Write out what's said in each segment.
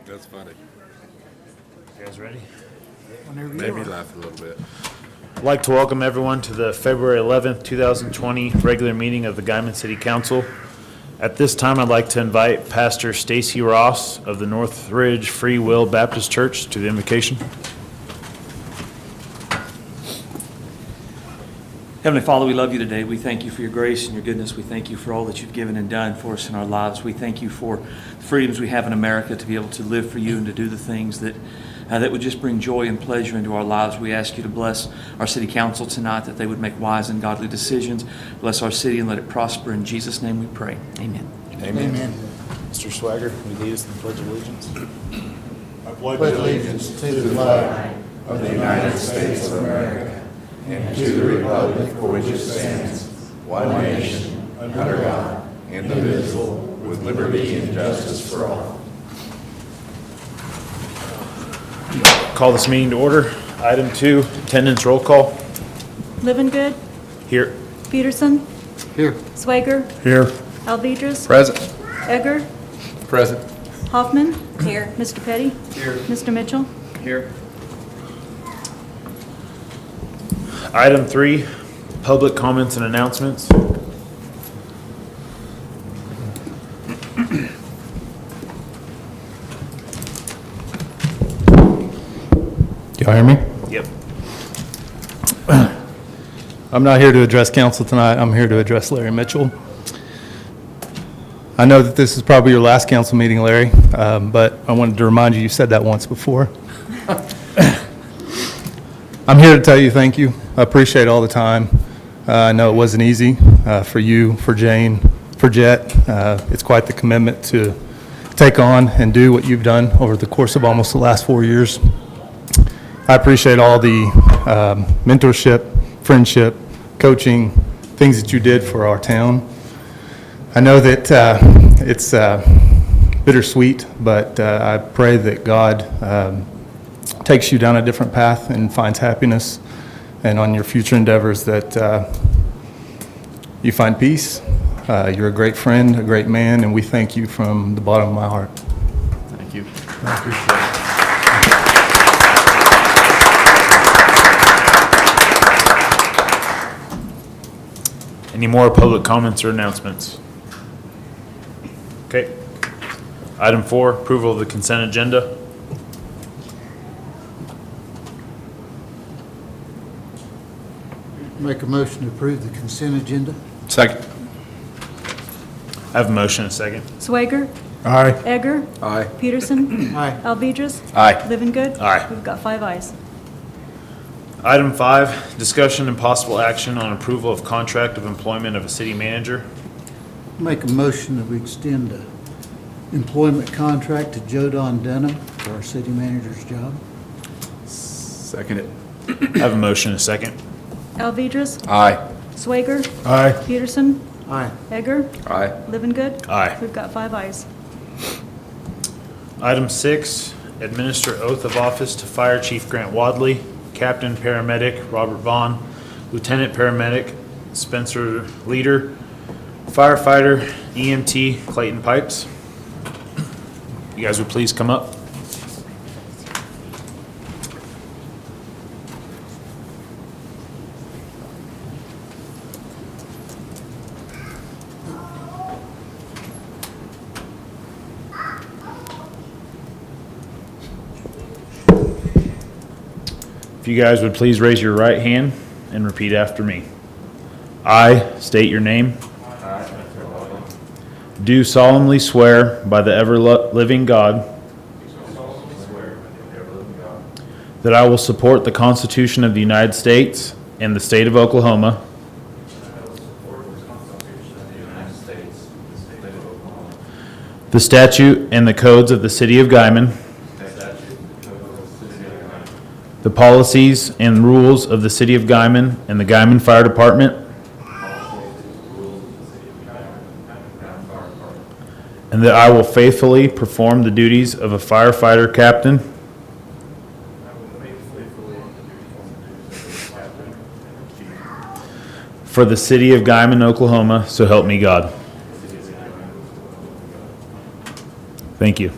That's funny. You guys ready? Made me laugh a little bit. I'd like to welcome everyone to the February 11th, 2020 regular meeting of the Guymon City Council. At this time, I'd like to invite Pastor Stacy Ross of the Northridge Free Will Baptist Church to the invocation. Heavenly Father, we love you today. We thank you for your grace and your goodness. We thank you for all that you've given and done for us in our lives. We thank you for the freedoms we have in America to be able to live for you and to do the things that would just bring joy and pleasure into our lives. We ask you to bless our city council tonight, that they would make wise and godly decisions. Bless our city and let it prosper. In Jesus' name we pray. Amen. Amen. Mr. Swagger, will you lead us in the Pledge of Allegiance? I pledge allegiance to the flag of the United States of America and to the republic for which it stands, one nation, under God, indivisible, with liberty and justice for all. Call this meeting to order. Item 2, attendance roll call. Livingood, Here. Peterson, Here. Swager, Here. Alvidrez, Present. Egger, Present. Hoffman. Here. Mr. Petty. Here. Mr. Mitchell. Here. Item 3, public comments and announcements. Y'all hear me? Yep. I'm not here to address council tonight. I'm here to address Larry Mitchell. I know that this is probably your last council meeting, Larry, but I wanted to remind you, you said that once before. I'm here to tell you thank you. I appreciate all the time. I know it wasn't easy for you, for Jane, for Jet. It's quite the commitment to take on and do what you've done over the course of almost the last 4 years. I appreciate all the mentorship, friendship, coaching, things that you did for our town. I know that it's bittersweet, but I pray that God takes you down a different path and finds happiness, and on your future endeavors that you find peace. You're a great friend, a great man, and we thank you from the bottom of my heart. Thank you. I appreciate it. Any more public comments or announcements? Okay. Item 4, approval of the consent agenda. Make a motion to approve the consent agenda. Second. I have a motion and a second. Swager, Aye. Egger, Aye. Peterson, Aye. Alvidrez, Aye. Livingood. Aye. We've got 5 ayes. Item 5, discussion and possible action on approval of contract of employment of a city manager. Make a motion that we extend the employment contract to Joe Don Denham for our city manager's job. Second it. I have a motion and a second. Alvidrez, Aye. Swager, Aye. Peterson, Aye. Egger, Aye. Livingood. Aye. We've got 5 ayes. Item 6, administer oath of office to Fire Chief Grant Wadley, Captain Paramedic Robert Vaughn, Lieutenant Paramedic Spencer Leader, Firefighter EMT Clayton Pipes. You guys would please come up. If you guys would please raise your right hand and repeat after me. I state your name. Do solemnly swear by the ever-living God that I will support the Constitution of the United States and the state of Oklahoma, the statute and the codes of the city of Guymon, the policies and rules of the city of Guymon and the Guymon Fire Department, and that I will faithfully perform the duties of a firefighter captain for the city of Guymon, Oklahoma, so help me God. Thank you.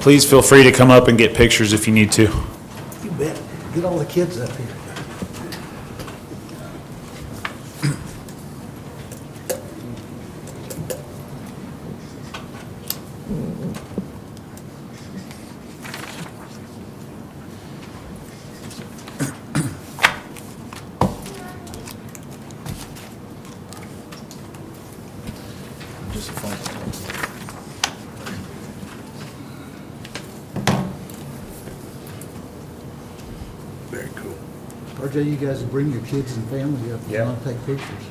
please feel free to come up and get pictures if you need to. You bet. Get all the kids up here. Just a phone. Very cool. RJ, you guys will bring your kids and family up if you Yeah. want to take pictures.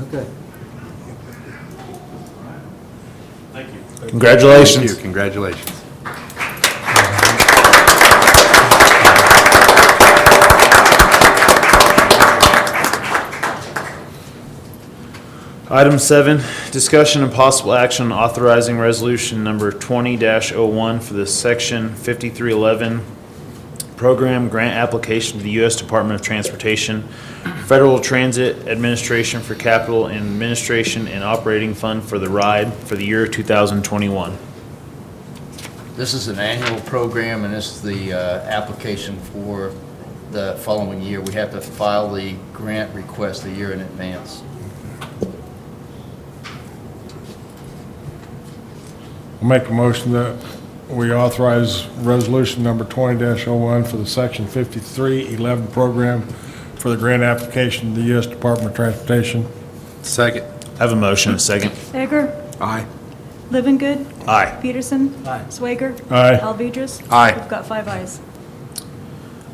Okay. Congratulations. Thank you. Congratulations. Item 7, discussion and possible action on authorizing resolution number 20-01 for the section 5311 program grant application to the U.S. Department of Transportation, Federal Transit Administration for Capital and Administration and Operating Fund for the RIDE for the year 2021. This is an annual program, and this is the application for the following year. We have to file the grant request a year in advance. I'll make a motion that we authorize resolution number 20-01 for the section 5311 program for the grant application to the U.S. Department of Transportation. Second. I have a motion, and a second. Egger. Aye. Living Aye. Peterson. Swager. Aye. Alvedras. Aye. We've got 5 ayes.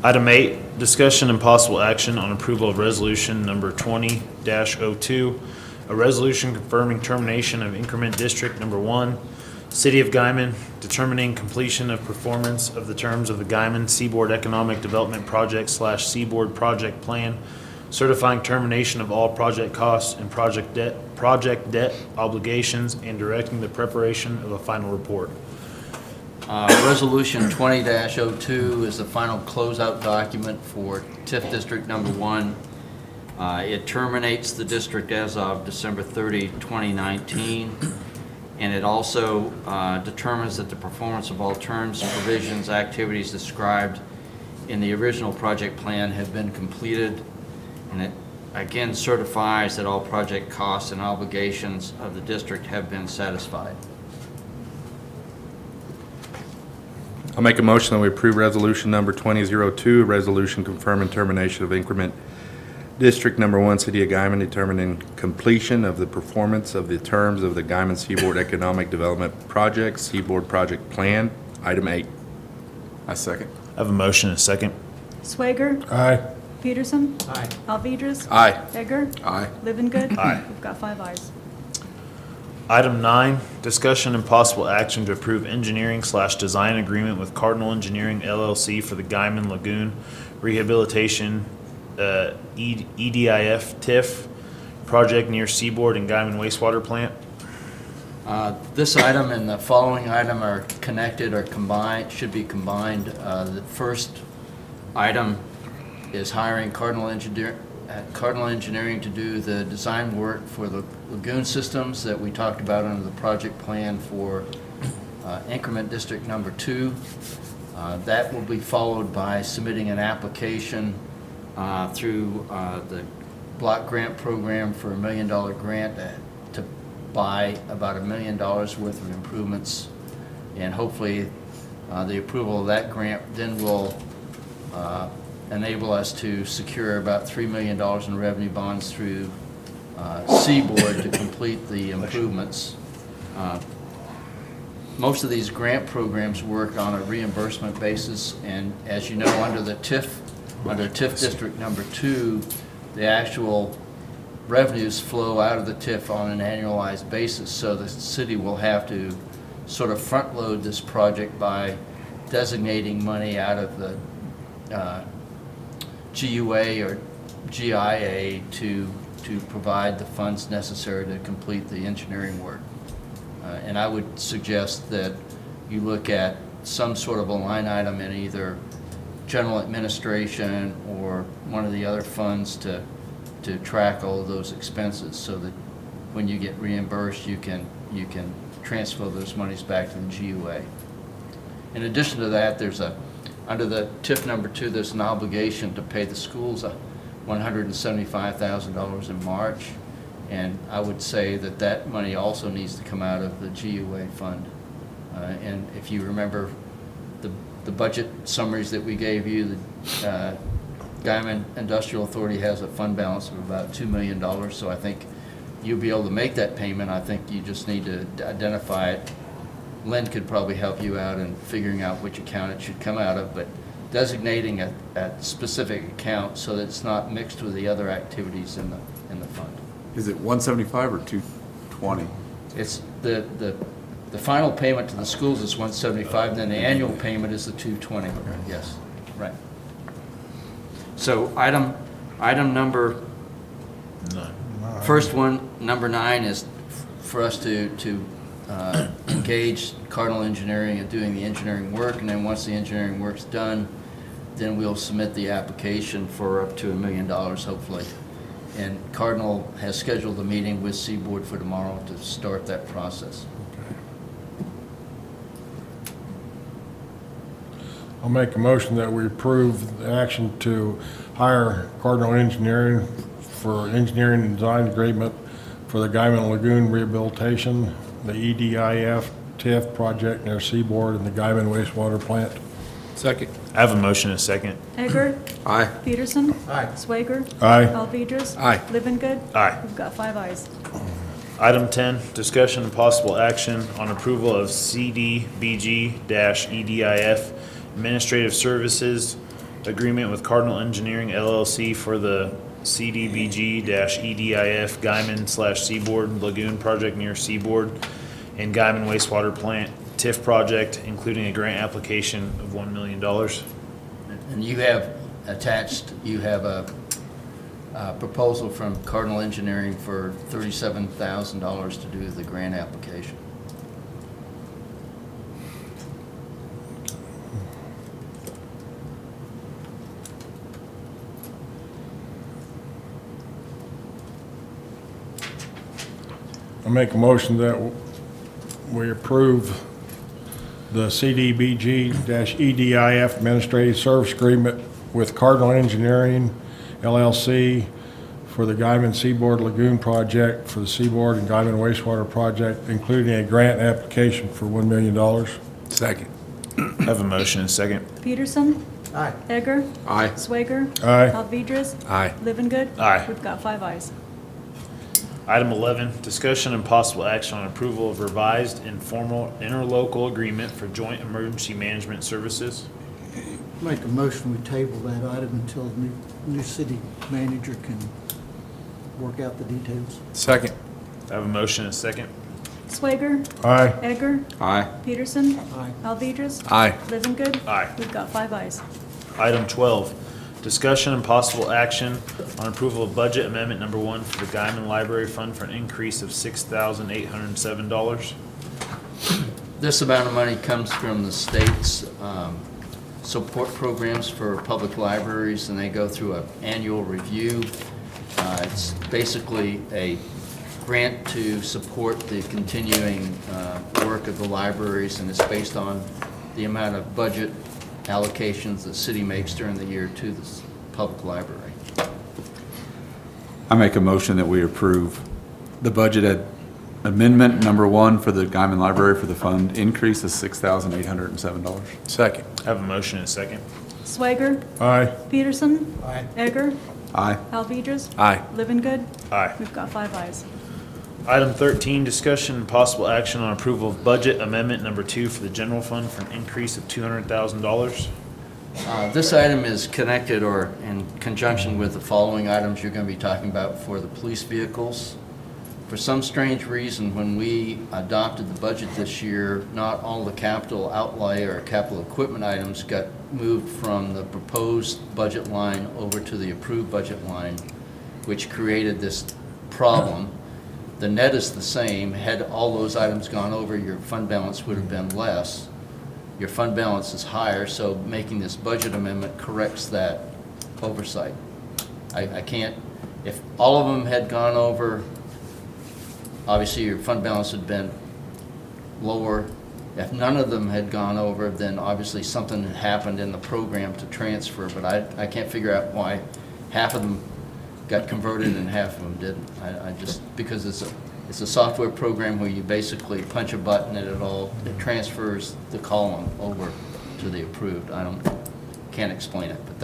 Item 8, discussion and possible action on approval of resolution number 20-02, a resolution confirming termination of increment district number 1, City of Guymon, determining completion of performance of the terms of the Guymon Seaboard Economic Development Project / Seaboard Project Plan, certifying termination of all project costs and project debt obligations, and directing the preparation of a final report. Resolution 20-02 is the final closeout document for TIF District Number 1. It terminates the district as of December 30, 2019. And it also determines that the performance of all terms, provisions, activities described in the original project plan have been completed. And it again certifies that all project costs and obligations of the district have been satisfied. I'll make a motion that we approve resolution number 2002, a resolution confirming termination of increment District Number 1, City of Guymon, determining completion of the performance of the terms of the Guymon Seaboard Economic Development Project, Seaboard Project Plan, item 8. I second. I have a motion, and a second. Swager. Aye. Peterson. Alvedras. Aye. Egger. Aye. Living Aye. We've got 5 ayes. Item 9, discussion and possible action to approve engineering / design agreement with Cardinal Engineering LLC for the Guymon Lagoon Rehabilitation EDIF TIF project near Seaboard and Guymon wastewater plant. This item and the following item are connected or combined, should be combined. The first item is hiring Cardinal Engineering to do the design work for the lagoon systems that we talked about under the project plan for increment district number 2. That will be followed by submitting an application through the block grant program for $1 million grant to buy about $1 million worth of improvements, and hopefully the approval of that grant then will enable us to secure about $3 million in revenue bonds through Seaboard to complete the improvements. Most of these grant programs work on a reimbursement basis, and as you know, under TIF District Number 2, the actual revenues flow out of the TIF on an annualized basis, so the city will have to sort of front load this project by designating money out of the GUA or GIA to provide the funds necessary to complete the engineering work. And I would suggest that you look at some sort of a line item in either general administration or one of the other funds to track all of those expenses, so that when you get reimbursed, you can transfer those monies back to the GUA. In addition to that, under the TIF number 2, there's an obligation to pay the schools $175,000 in March, and I would say that that money also needs to come out of the GUA fund. And if you remember the budget summaries that we gave you, the Guymon Industrial Authority has a fund balance of about $2 million, so I think you'll be able to make that payment. I think you just need to identify it. Lynn could probably help you out in figuring out which account it should come out of, but designating a specific account so that it's not mixed with the other activities in the fund. Is it 175 or 220? It's the final payment to the schools is 175, and then the annual payment is the 220. Yes, right. So item number, first one, number 9, is for us to engage Cardinal Engineering in doing the engineering work, and then once the engineering work's done, then we'll submit the application for up to $1 million, hopefully. And Cardinal has scheduled a meeting with Seaboard for tomorrow to start that process. I'll make a motion that we approve the action to hire Cardinal Engineering for engineering and design agreement for the Guymon Lagoon rehabilitation, the EDIF TIF project near Seaboard, and the Guymon wastewater plant. Second. I have a motion and a second. Egger. Aye. Peterson. Swager. Aye. Alvedras. Aye. Livengood. Aye. We've got 5 ayes. Item 10, discussion and possible action on approval of CDBG-EDIF Administrative Services Agreement with Cardinal Engineering LLC for the CDBG-EDIF Guymon/Seaboard Lagoon Project near Seaboard and Guymon Wastewater Plant TIF project, including a grant application of $1 million. And you have attached, you have a proposal from Cardinal Engineering for $37,000 to do the grant application. I make a motion that we approve the CDBG-EDIF Administrative Service Agreement with Cardinal Engineering LLC for the Guymon Seaboard Lagoon Project for the Seaboard and Guymon Wastewater Project, including a grant application for $1 million. Second. I have a motion and a second. Peterson. Aye. Egger. Aye. Swager. Aye. Alvedras. Aye. Livengood. Aye. We've got 5 ayes. Item 11, discussion and possible action on approval of revised informal interlocal agreement for joint emergency management services. Make a motion, we table that item until the new city manager can work out the details. Second. I have a motion and a second. Swager. Aye. Egger. Aye. Peterson. Aye. Alvedras. Aye. Livengood. Aye. We've got 5 ayes. Item 12, discussion and possible action on approval of budget amendment number 1 for the Guymon Library Fund for an increase of $6,807. This amount of money comes from the state's support programs for public libraries, and they go through an annual review. It's basically a grant to support the continuing work of the libraries, and it's based on the amount of budget allocations the city makes during the year to the public library. I make a motion that we approve the budget amendment number 1 for the Guymon Library for the fund increase of $6,807. Second. I have a motion and a second. Swager. Aye. Peterson. Aye. Egger. Aye. Alvedras. Aye. Livengood. Aye. We've got 5 ayes. Item 13, discussion and possible action on approval of budget amendment number 2 for the general fund for an increase of $200,000. This item is connected or in conjunction with the following items you're going to be talking about for the police vehicles. For some strange reason, when we adopted the budget this year, not all the capital outlay or capital equipment items got moved from the proposed budget line over to the approved budget line, which created this problem. The net is the same. Had all those items gone over, your fund balance would have been less. Your fund balance is higher, so making this budget amendment corrects that oversight. I can't, if all of them had gone over, obviously your fund balance had been lower. If none of them had gone over, then obviously something had happened in the program to transfer, but I can't figure out why half of them got converted and half of them didn't. I just, because it's a software program where you basically punch a button and it transfers the column over to the approved. Can't explain it, but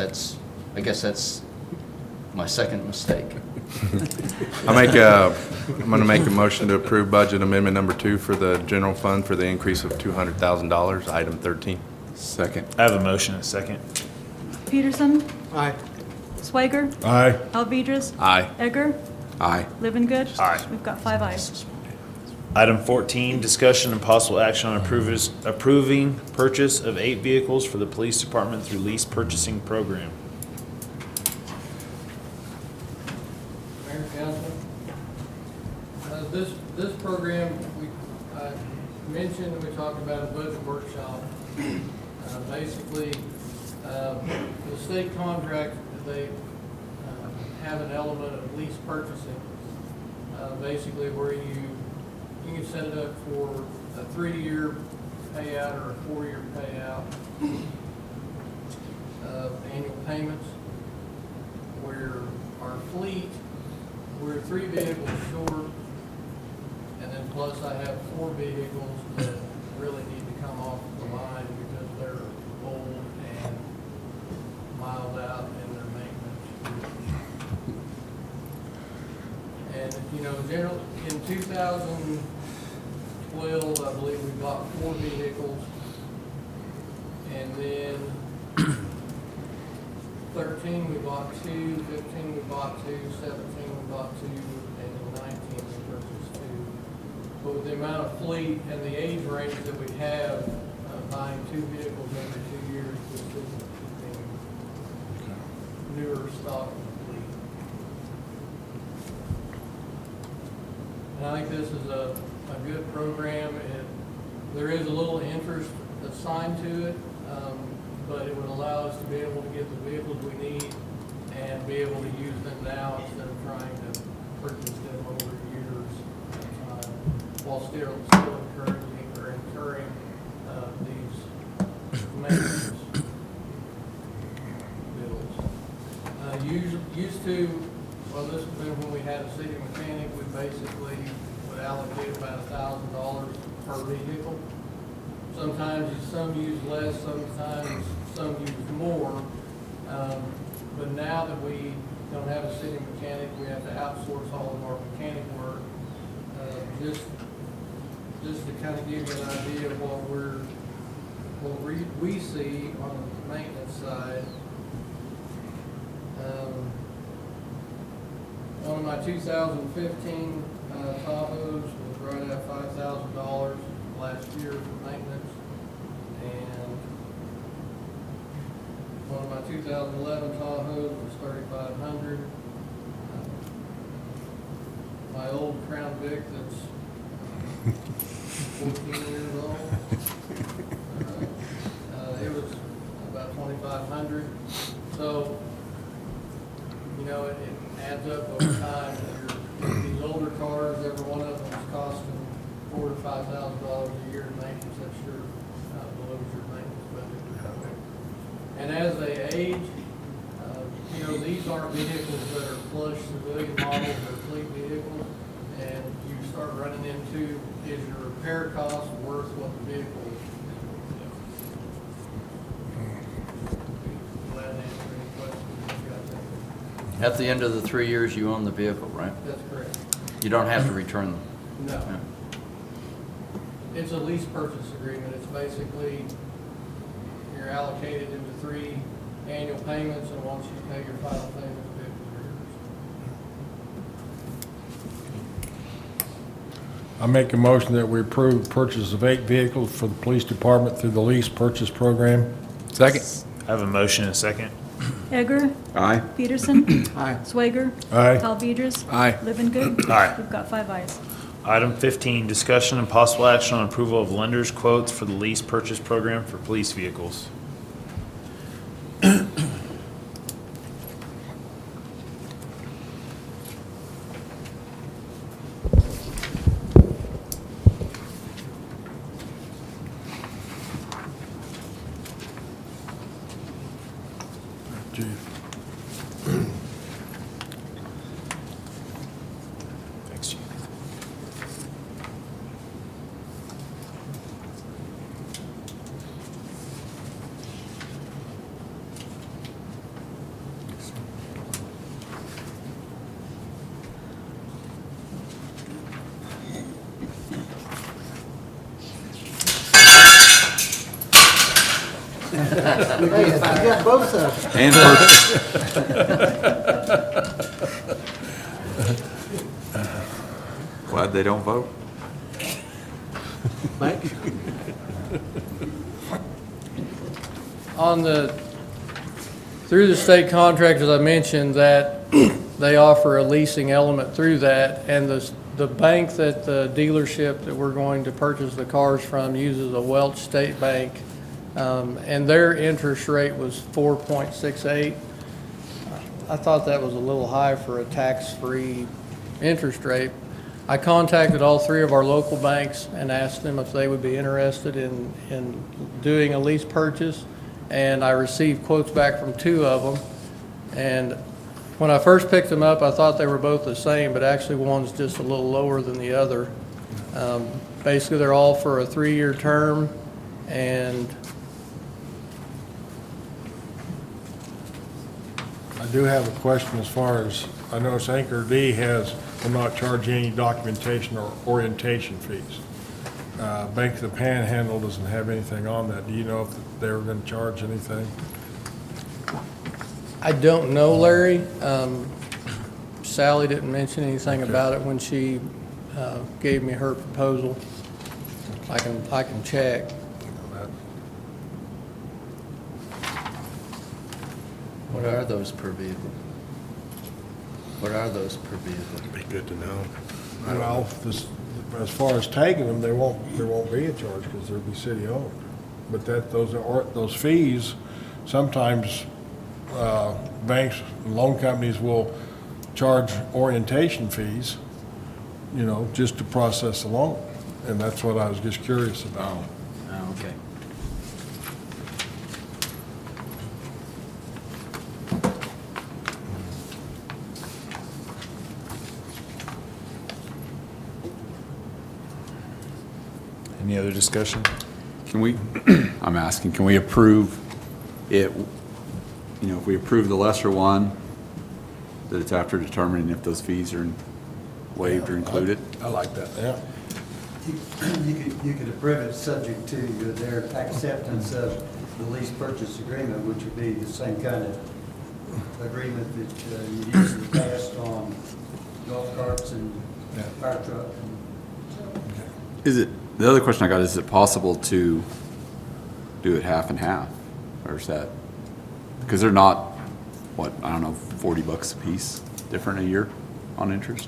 I guess that's my second mistake. I'm going to make a motion to approve budget amendment number 2 for the general fund for the increase of $200,000, item 13. Second. I have a motion and a second. Peterson. Aye. Swager. Aye. Alvedras. Aye. Egger. Aye. Living Good. Aye. We've got 5 ayes. Item 14, discussion and possible action on approving purchase of 8 vehicles for the police department through lease purchasing program. Mayor and Council, this program, we mentioned, we talked about a budget workshop. Basically, the state contract, they have an element of lease purchasing, basically where you can set it up for a 3-year payout or a 4-year payout of annual payments, where our fleet, we're 3 vehicles short, and then plus I have 4 vehicles that really need to come off the line because they're old and miles out in their maintenance. And, you know, generally, in 2012, I believe we bought 4 vehicles, and then 13 we bought 2, 15 we bought 2, 17 we bought 2, and in 19 we purchased 2. But with the amount of fleet and the age range that we have, buying 2 vehicles every 2 years, this isn't any newer stock in the fleet. And I think this is a good program. There is a little interest assigned to it, but it would allow us to be able to get the vehicles we need and be able to use them now instead of trying to purchase them over years at a time, while still encouraging or incurring these maintenance bills. Used to, well, this has been when we had a city mechanic, we basically would allocate about $1,000 per vehicle. Sometimes some use less, sometimes some use more. But now that we don't have a city mechanic, we have to outsource all of our mechanic work. Just to kind of give you an idea of what we see on the maintenance side. One of my 2015 Tahoes was right at $5,000 last year for maintenance, and one of my 2011 Tahoes was $3,500. My old Crown Vic that's 14 years old, it was about $2,500. So, you know, it adds up over time. These older cars, every one of them is costing $4,000 to $5,000 a year in maintenance. That sure blows your maintenance budget. And as they age, you know, these aren't vehicles that are flush civilian models or fleet vehicles, and you start running into, is your repair cost worth what the vehicle is? Glad to answer any questions you got there. At the end of the 3 years, you own the vehicle, right? That's correct. You don't have to return them. No. Yeah. It's a lease purchase agreement. It's basically, you're allocated into 3 annual payments, and once you pay your final payment, the vehicle's yours. I make a motion that we approve the purchase of 8 vehicles for the police department through the lease purchase program. Second. I have a motion and a second. Egger. Aye. Peterson. Aye. Swager. Aye. Alvedras. Aye. Living Good. Aye. We've got 5 ayes. Item 15, discussion and possible action on approval of lenders' quotes for the lease purchase program for police vehicles. Chief. Thanks, Chief. Hey, you got both of them. And glad they don't vote. Mike? On through the state contract, as I mentioned, that they offer a leasing element through that, and the bank that the dealership that we're going to purchase the cars from uses a Welch State Bank, and their interest rate was 4.68. I thought that was a little high for a tax-free interest rate. I contacted all three of our local banks and asked them if they would be interested in doing a lease purchase, and I received quotes back from two of them. And when I first picked them up, I thought they were both the same, but actually one's just a little lower than the other. Basically, they're all for a 3-year term, and I do have a question as far as, I notice Anchor D will not charge any documentation or orientation fees. Bank of the Panhandle doesn't have anything on that. Do you know if they were going to charge anything? I don't know, Larry. Sally didn't mention anything about it when she gave me her proposal. I can check. What are those per vehicle? What are those per vehicle? Be good to know. Well, as far as tagging them, there won't be a charge because they'll be city-owned. But those fees, sometimes banks, and loan companies will charge orientation fees, just to process the loan. And that's what I was just curious about. Oh, okay. Any other discussion? Can we, I'm asking, can we approve it, if we approve the lesser one, that it's after determining if those fees are waived or included? I like that, yeah. You could approve it subject to their acceptance of the lease purchase agreement, which would be the same kind of agreement that you used in the past on golf carts and fire truck. The other question I got, is it possible to do it half and half? Or is that, because they're not, $40 a piece different a year on interest?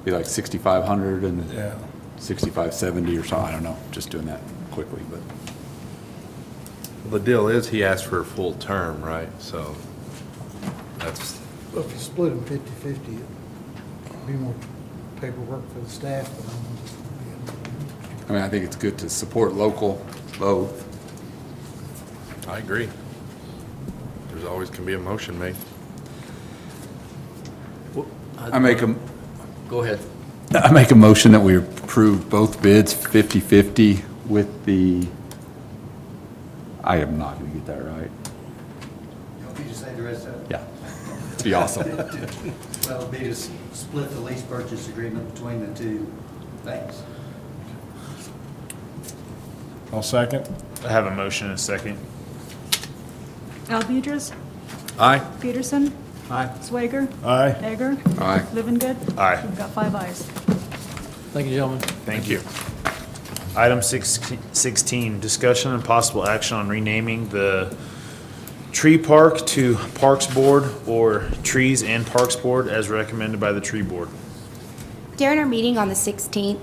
Be like 6,500 and Yeah. 6,570 or something, I don't know, just doing that quickly, but. The deal is he asked for a full term, right? So that's, Well, if you split them 50/50, it'd be more paperwork for the staff, but I think it's good to support local both. I agree. There's always can be a motion made. Go ahead. I make a motion that we approve both bids 50/50 with the, I am not going to get that right. you want me to say the rest of it? Yeah, it'd be awesome. Well, it'd be to split the lease purchase agreement between the two banks. I'll second. I have a motion and a second. Alvedras, Aye. Peterson, Aye. Swager, Aye. Egger, Aye. Livengood. Aye. We've got 5 ayes. Thank you, gentlemen. Thank you. Item 16, discussion and possible action on renaming the tree park to Parks Board or Trees and Parks Board as recommended by the Tree Board. During our meeting on the 16th,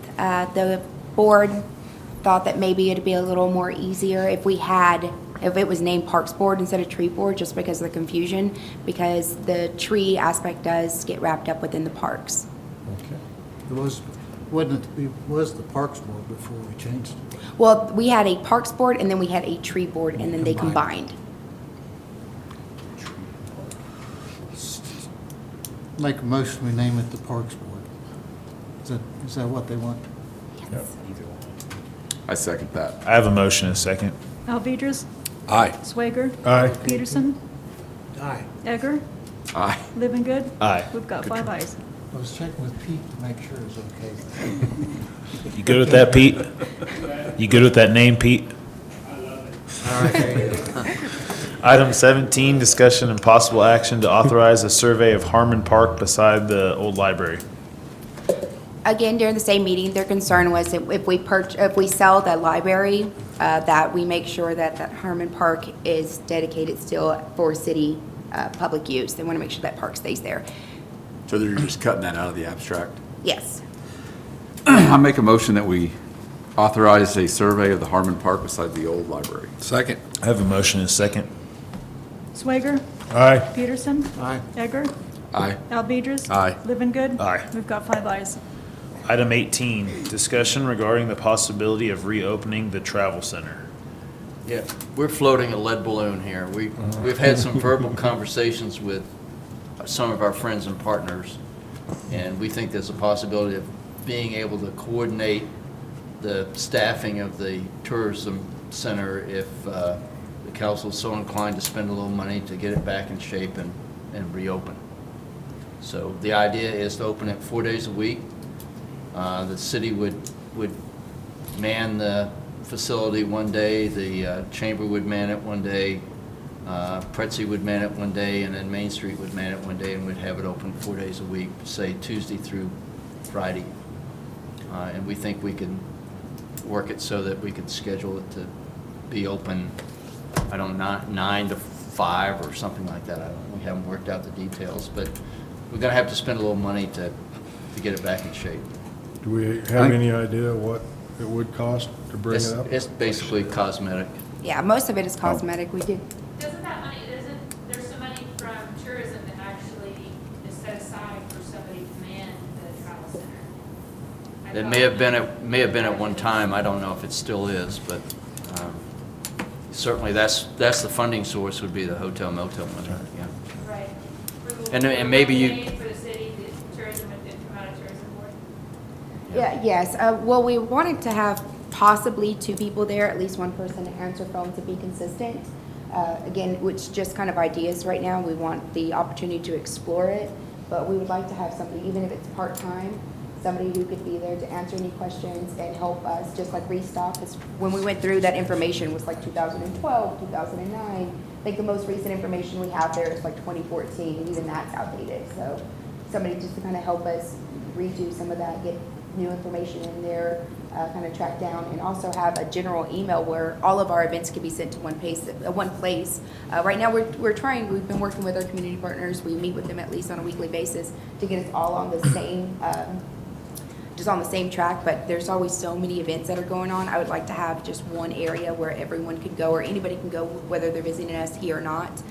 the board thought that maybe it'd be a little more easier if it was named Parks Board instead of Tree Board, just because of the confusion, because the tree aspect does get wrapped up within the parks. It was the Parks Board before we changed it. Well, we had a Parks Board and then we had a Tree Board and then they combined. Make a motion, we name it the Parks Board. Is that what they want? I second that. I have a motion and a second. Alvedras, Aye. Swager, Aye. Peterson, Aye. Egger, Aye. Living Good. Aye. We've got 5 ayes. I was checking with Pete to make sure it's okay. You good with that, Pete? You good with that name, Pete? All right, there you go. Item 17, discussion and possible action to authorize a survey of Harmon Park beside the old library. Again, during the same meeting, their concern was that if we sell the library, that we make sure that Harmon Park is dedicated still for city public use. They want to make sure that park stays there. So they're just cutting that out of the abstract? Yes. I make a motion that we authorize a survey of the Harmon Park beside the old library. Second. I have a motion and a second. Swager, Aye. Peterson, Aye. Egger, Aye. Alvedras. Aye. Living Good. Aye. We've got 5 ayes. Item 18, discussion regarding the possibility of reopening the travel center. Yeah, we're floating a lead balloon here. We've had some verbal conversations with some of our friends and partners, and we think there's a possibility of being able to coordinate the staffing of the tourism center if the council is so inclined to spend a little money to get it back in shape and reopen. So the idea is to open it 4 days a week. The city would man the facility one day, the chamber would man it one day, Pretzi would man it one day, and then Main Street would man it one day, and we'd have it open 4 days a week, say Tuesday through Friday. And we think we can work it so that we could schedule it to be open, I don't know, 9 to 5 or something like that. We haven't worked out the details, but we're gonna have to spend a little money to get it back in shape. Do we have any idea what it would cost to bring it up? It's basically cosmetic. Yeah, most of it is cosmetic. We did. Doesn't that money, there's some money from tourism that actually is set aside for somebody to man the travel center? It may have been at one time. I don't know if it still is, but certainly that's the funding source would be the hotel motel money, yeah. Right. And maybe you- Money for the city, the tourism would come out of tourism board? Yeah, yes. Well, we wanted to have possibly 2 people there, at least one person to answer phones to be consistent. Again, which just kind of ideas right now. We want the opportunity to explore it, but we would like to have somebody, even if it's part-time, somebody who could be there to answer any questions and help us, just like restock. 'Cause when we went through, that information was like 2012, 2009. I think the most recent information we have there is like 2014, and even that's outdated. So somebody just to kind of help us redo some of that, get new information in there, kind of track down, and also have a general email where all of our events can be sent to one place. Right now, we're trying, we've been working with our community partners. We meet with them at least on a weekly basis to get us all on the same, just on the same track, but there's always so many events that are going on. I would like to have just one area where everyone could go, or anybody can go, whether they're visiting us here or not,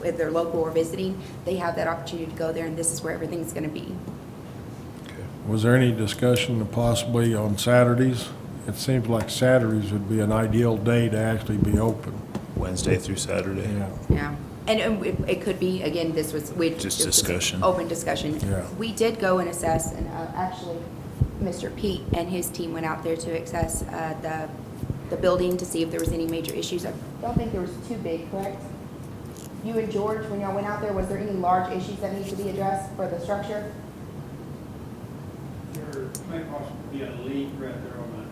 if they're local or visiting, they have that opportunity to go there, and this is where everything's gonna be. Was there any discussion of possibly on Saturdays? It seems like Saturdays would be an ideal day to actually be open. Wednesday through Saturday. Yeah. Yeah, and it could be, again, this was, Just this was discussion. Open discussion. Yeah. We did go and assess, and actually, Mr. Pete and his team went out there to assess the building to see if there was any major issues. I don't think there was too big, correct? You and George, when y'all went out there, was there any large issues that need to be addressed for the structure? There may possibly be a leak right there on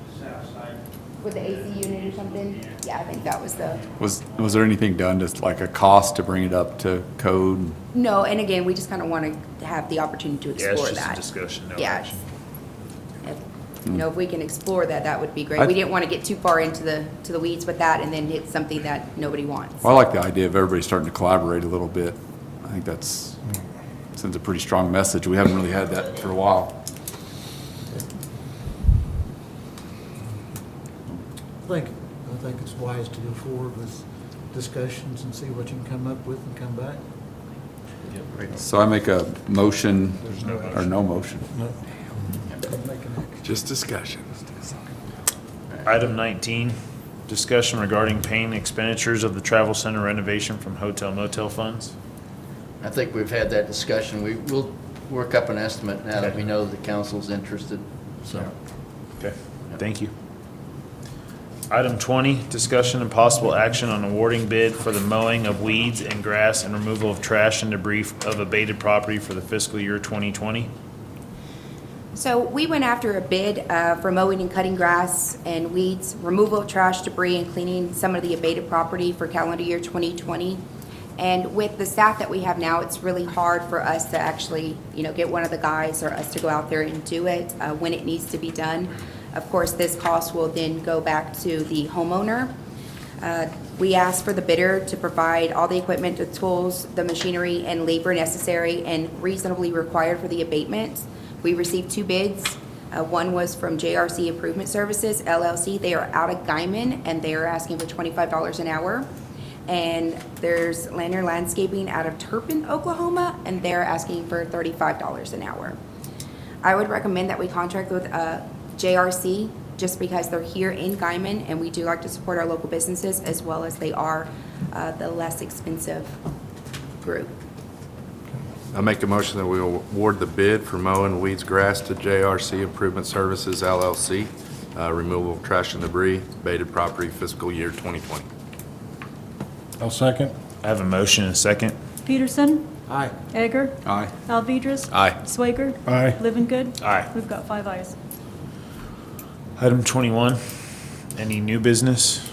the south side. With the AC unit or something? Yeah, I think that was the, Was there anything done, just like a cost to bring it up to code? no, and again, we just kind of want to have the opportunity to Yeah, it's explore just a that. discussion, no Yeah. action. If we can explore that, that would be great. I- We didn't want to get too far into the weeds with that and then hit something that nobody wants. Well, I like the idea of everybody starting to collaborate a little bit. I think that's, sends a pretty strong message. We haven't really had that for a while. I think it's wise to go forward with discussions and see what you can come up with and come back. So I make a motion, or no motion. Just discussion. Item 19, discussion regarding paying expenditures of the travel center renovation from hotel motel funds. I think we've had that discussion. We'll work up an estimate now that we know the council's interested, so. Okay, thank you. Item 20, discussion and possible action on awarding bid for the mowing of weeds and grass and removal of trash and debris of abated property for the fiscal year 2020. So we went after a bid for mowing and cutting grass and weeds, removal of trash, debris, and cleaning some of the abated property for calendar year 2020. And with the staff that we have now, it's really hard for us to actually, get one of the guys or us to go out there and do it when it needs to be done. Of course, this cost will then go back to the homeowner. We asked for the bidder to provide all the equipment, the tools, the machinery, and labor necessary and reasonably required for the abatement. We received 2 bids. One was from JRC Improvement Services, LLC. They are out of Guymon, and they are asking for $25 an hour. And there's Lanier Landscaping out of Turpin, Oklahoma, and they're asking for $35 an hour. I would recommend that we contract with JRC just because they're here in Guymon, and we do like to support our local businesses as well as they are the less expensive group. I make a motion that we award the bid for mowing weeds, grass to JRC Improvement Services LLC, removal of trash and debris, abated property fiscal year 2020. I'll second. I have a motion and a second. Peterson. Aye. Egger. Aye. Alvedras. Aye. Swager. Aye. Livengood. Aye. We've got 5 ayes. Item 21, any new business?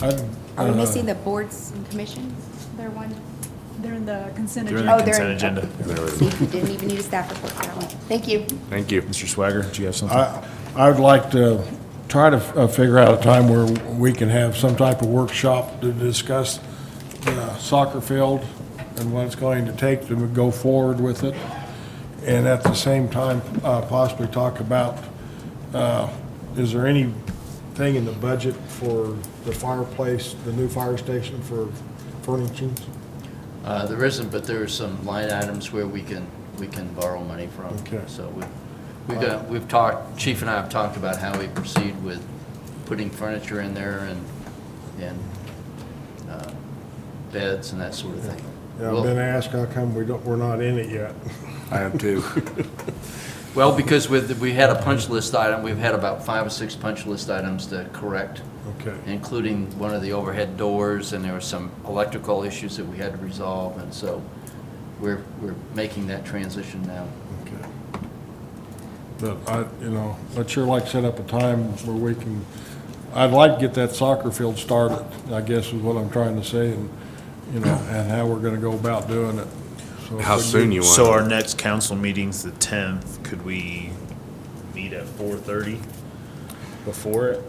Are we missing the boards and commissions? They're one. They're in the consent They're in agenda. the they're consent in- agenda. See, we didn't even need a staff report for that one. Thank you. Thank you. Mr. Swagger, do you have something? I would like to try to figure out a time where we can have some type of workshop to discuss the soccer field and what it's going to take to go forward with it. And at the same time, possibly talk about, is there anything in the budget for the fireplace, the new fire station for furnishings? There isn't, but there are some line items where we can borrow money from. Okay. So we've talked, Chief and I have talked about how we proceed with putting furniture in there and beds and that sort of thing. Yeah, I've been asked how come we're not in it yet. I have too. Well, because we had a punch list item, we've had about 5 or 6 punch list items to correct, Okay. including one of the overhead doors, and there were some electrical issues that we had to resolve, and so we're making that transition now. Okay. But I'd sure like to set up a time where we can, I'd like to get that soccer field started, I guess is what I'm trying to say, and, and how we're gonna go about doing it. So if How we soon do- you want? So our next council meeting's the 10th. Could we meet at 4:30 before it?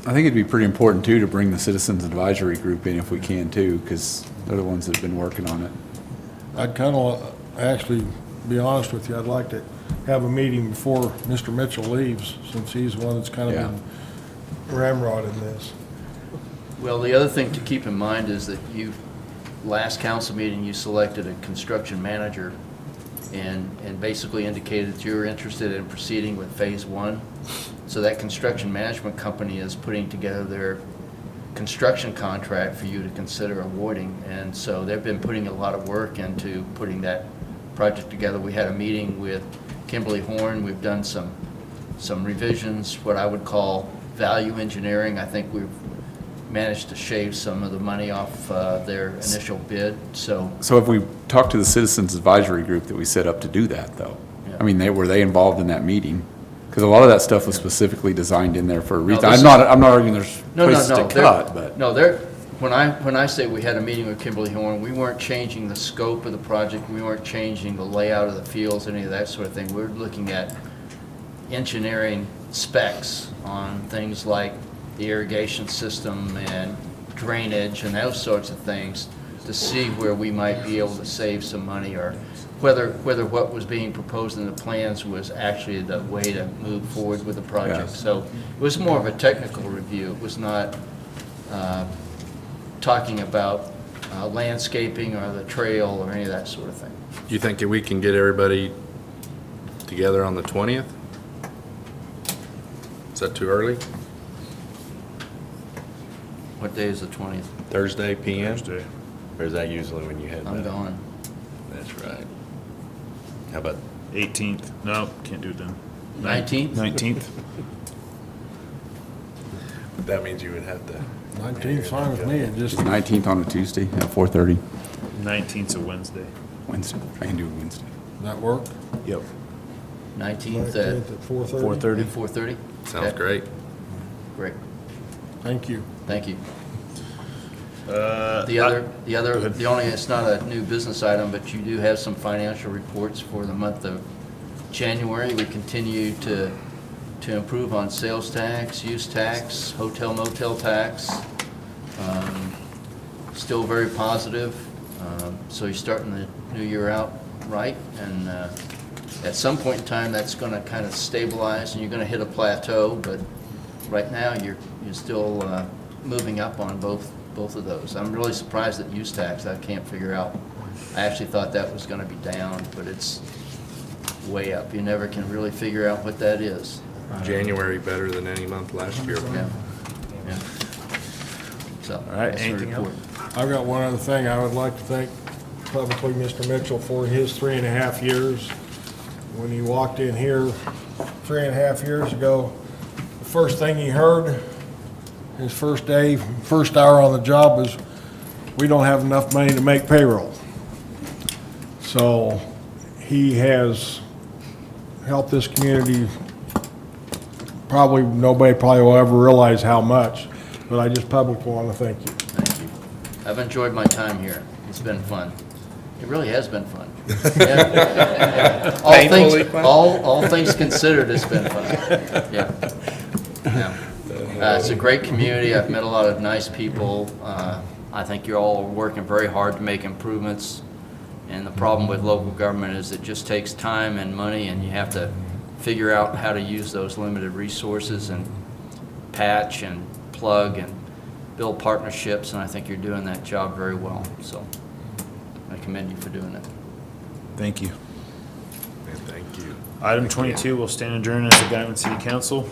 I think it'd be pretty important too to bring the Citizens Advisory Group in if we can too, because they're the ones that have been working on it. I'd kind of, actually, be honest with you, I'd like to have a meeting before Mr. Mitchell leaves, since he's the one that's kind of Yeah. been ramrod in this. Well, the other thing to keep in mind is that last council meeting, you selected a construction manager and basically indicated that you were interested in proceeding with phase 1. So that construction management company is putting together their construction contract for you to consider awarding. And so they've been putting a lot of work into putting that project together. We had a meeting with Kimberly Horn. We've done some revisions, what I would call value engineering. I think we've managed to shave some of the money off their initial bid, so. So have we talked to the Citizens Advisory Group that we set up to do that though? Yeah. I mean, were they involved in that meeting? Because a lot of that stuff was specifically designed in there for a reason. this I'm not arguing there's places to they're- cut, but. No, when I say we had a meeting with Kimberly Horn, we weren't changing the scope of the project, we weren't changing the layout of the fields, any of that sort of thing. We're looking at engineering specs on things like the irrigation system and drainage and those sorts of things to see where we might be able to save some money, or whether what was being proposed in the plans was actually the way to move forward with the project. Yes. So it was more of a technical review. It was not talking about landscaping or the trail or any of that sort of thing. You think we can get everybody together on the 20th? Is that too early? What day is the 20th? Thursday, PM? Thursday. Or is that usually when you head I'm back? gone. That's right. How about 18th. No, can't do it then. 19th? 19th. that means you would have to. 19's fine with me, it just, 19th on a Tuesday at 4:30. 19th's a Wednesday. Wednesday. I can do it Wednesday. that work? Yep. 19th at 4:30? 4:30. 4:30? Sounds Okay, great. Great, Thank you. thank you. Uh, The other, Go ahead. the only, it's not a new business item, but you do have some financial reports for the month of January. We continue to improve on sales tax, use tax, hotel motel tax. Still very positive. So you're starting the new year out right, and at some point in time, that's gonna kind of stabilize, and you're gonna hit a plateau, but right now, you're still moving up on both of those. I'm really surprised at use tax. I can't figure out. I actually thought that was going to be down, but it's way up. You never can really figure out what that is. January better than any month last year. Yeah. Yeah. So. All right, that's the anything report. I've got one other thing. I would like to thank publicly Mr. Mitchell for his 3.5 years. When he walked in here 3.5 years ago, the first thing he heard, his first day, first hour on the job was, we don't have enough money to make payroll. So he has helped this community, nobody will ever realize how much, but I just publicly want to thank you. Thank you. I've enjoyed my time here. It's been fun. It really has been fun. Yeah. Painfully fun? All things considered, it's been fun. Yeah. Yeah. It's a great community. I've met a lot of nice people. I think you're all working very hard to make improvements. And the problem with local government is it just takes time and money, and you have to figure out how to use those limited resources and patch and plug and build partnerships, and I think you're doing that job very well. So I commend you for doing it. Thank you. Thank you. Item 22 will stand adjourned as the Guymon City Council.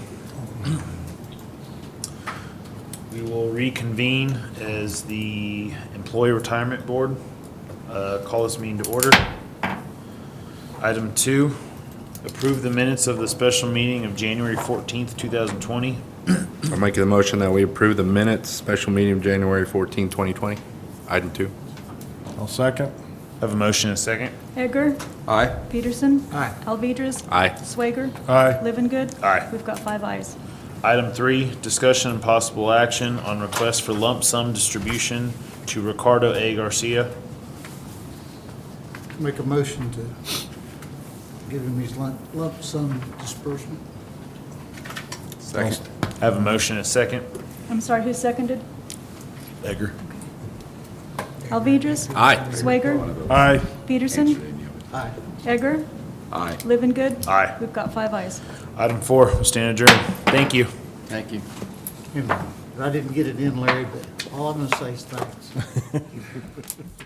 We will reconvene as the Employee Retirement Board. Call this meeting to order. Item 2, approve the minutes of the special meeting of January 14th, 2020. I'm making the motion that we approve the minutes, special meeting of January 14, 2020. Item 2. I'll second. Have a motion and a second. Edgar, Aye. Peterson. Aye. Alvedras. Aye. Swager. Aye. Livengood. Aye. We've got 5 ayes. Item 3, discussion and possible action on request for lump sum distribution to Ricardo A. Garcia. Make a motion to give him his lump sum disbursement. Second. Have a motion and a second. I'm sorry, who seconded? Edgar. Alvedras. Aye. Swager. Aye. Peterson. Aye. Edgar. Aye. Livengood. Aye. We've got 5 ayes. Item 4, we'll stand adjourned. Thank you. Thank you. I didn't get it in, Larry, but all I'm gonna say is thanks.